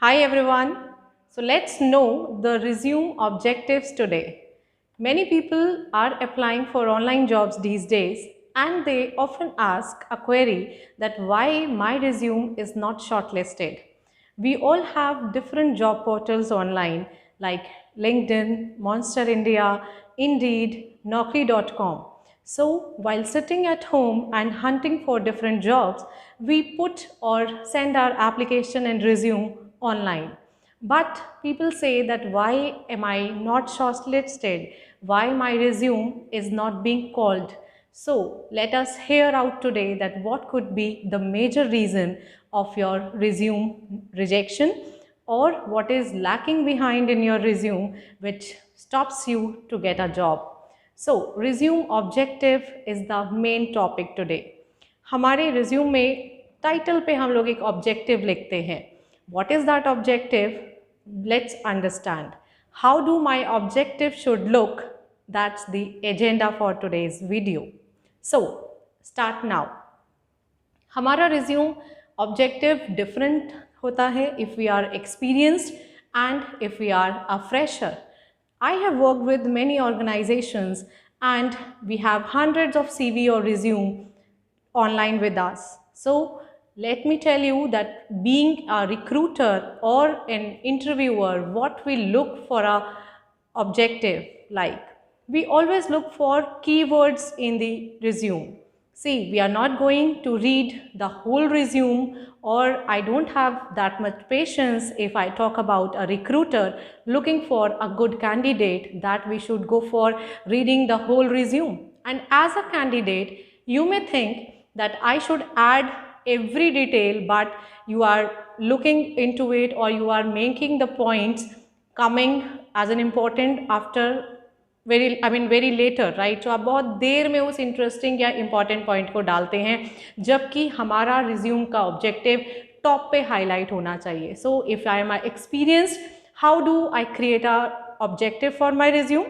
Hi everyone. So let's know the resume objectives today. Many people are applying for online jobs these days and they often ask a query that why my resume is not shortlisted. We all have different job portals online like LinkedIn, Monster India, Indeed, Naukri.com. So while sitting at home and hunting for different jobs, we put or send our application and resume online. But people say that why am I not shortlisted? Why my resume is not being called? So let us hear out today that what could be the major reason of your resume rejection or what is lacking behind in your resume which stops you to get a job. So resume objective is the main topic today. हमारे resume में title पे हम लोग एक objective लिखते हैं. What is that objective? Let's understand. How do my objective should look? That's the agenda for today's video. So start now. हमारा resume objective different होता है if we are experienced and if we are a fresher. I have worked with many organizations and we have hundreds of CV or resume online with us. So let me tell you that being a recruiter or an interviewer, what we look for a objective like, we always look for keywords in the resume. See, we are not going to read the whole resume, or I don't have that much patience if I talk about a recruiter looking for a good candidate that we should go for reading the whole resume. And as a candidate, you may think that I should add every detail, but you are looking into it or you are making the points coming as an important after very later right. तो आप बहुत देर में उस interesting या important point को डालते हैं जबकि हमारा रिज्यूम का ऑब्जेक्टिव टॉप पे हाईलाइट होना चाहिए. So if I am experienced, how do I create a objective for my resume?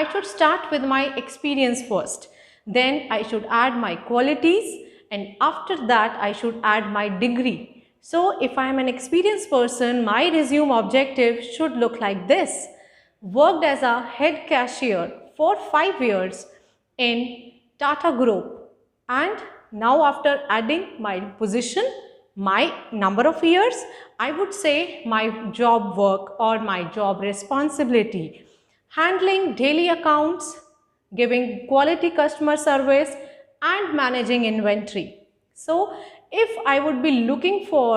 I should start with my experience first. Then I should add my qualities, and after that I should add my degree. So if I am an experienced person, my resume objective should look like this. Worked as a head cashier for 5 years in Tata Group, and now after adding my position, my number of years, I would say my job work or my job responsibility: handling daily accounts, giving quality customer service, and managing inventory. So if I would be looking for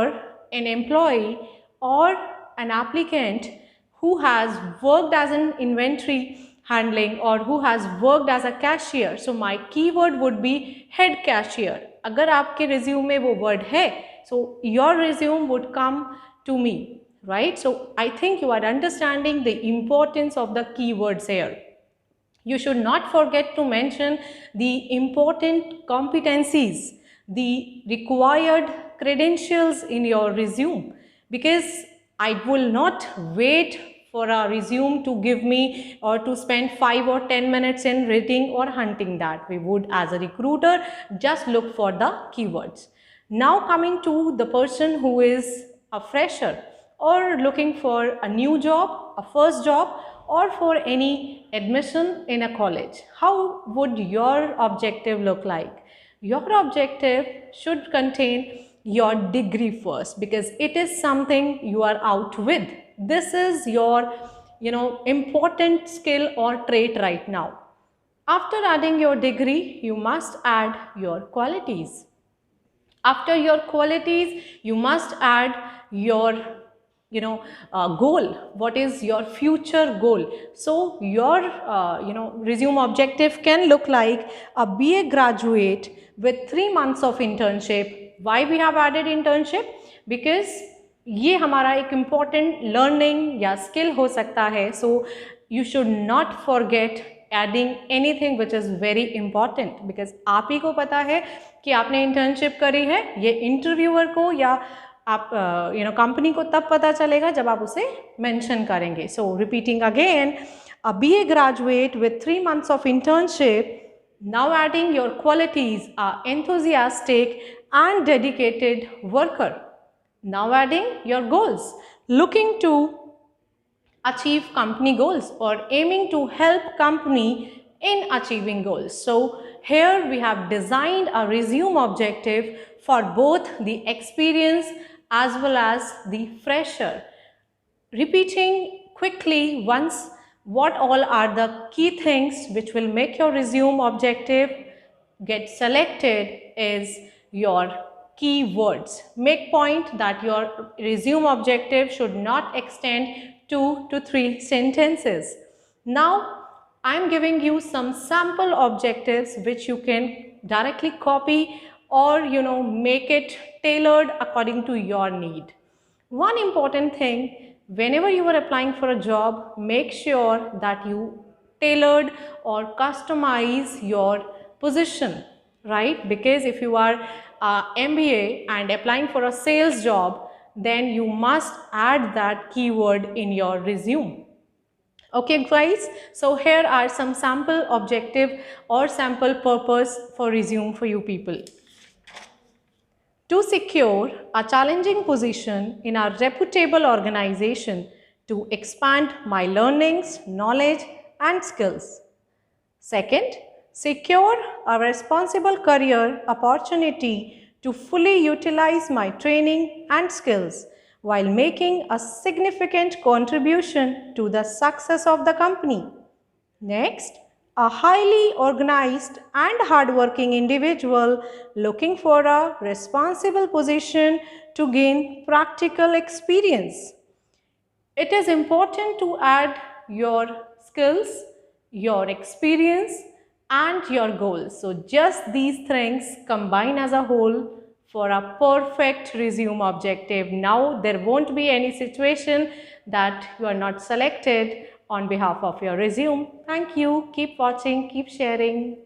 an employee or an applicant who has worked as an inventory handling or who has worked as a cashier, so my keyword would be head cashier. अगर आपके resume में वो word है, so your resume would come to me, right? So I think you are understanding the importance of the keywords here. You should not forget to mention the important competencies, the required credentials in your resume, because I will not wait for a resume to give me or to spend 5 or 10 minutes in reading or hunting that. We would, as a recruiter, just look for the keywords. Now coming to the person who is a fresher or looking for a new job, a first job, or for any admission in a college, how would your objective look like? Your objective should contain your degree first, because it is something you are out with. This is your important skill or trait right now. After adding your degree, you must add your qualities. After your qualities, you must add your goal. What is your future goal? So your resume objective can look like a BA graduate with 3 months of internship. Why we have added internship? Because ये हमारा एक important learning या skill हो सकता है. So you should not forget adding anything which is very important, because आप ही को पता है कि आपने internship करी है. ये interviewer को या आप कंपनी को तब पता चलेगा जब आप उसे मेंशन करेंगे. So repeating again, a BA graduate with 3 months of internship. Now adding your qualities: are enthusiastic and dedicated worker. Now adding your goals, looking to achieve company goals or aiming to help company in achieving goals. So here we have designed a resume objective for both the experience as well as the fresher. Repeating quickly once what all are the key things which will make your resume objective get selected is your keywords. Make point that your resume objective should not extend 2 to 3 sentences. Now I'm giving you some sample objectives which you can directly copy or make it tailored according to your need. One important thing, whenever you are applying for a job, make sure that you tailored or customize your position, right? Because if you are MBA and applying for a sales job, then you must add that keyword in your resume. Okay guys, so here are some sample objective or sample purpose for resume for you people. To secure a challenging position in a reputable organization, to expand my learnings, knowledge and skills. Second, secure a responsible career opportunity to fully utilize my training and skills while making a significant contribution to the success of the company. Next, a highly organized and hardworking individual looking for a responsible position to gain practical experience. It is important to add your skills, your experience and your goals. So just these things combine as a whole for a perfect resume objective. Now there won't be any situation that you are not selected on behalf of your resume. Thank you. Keep watching, keep sharing.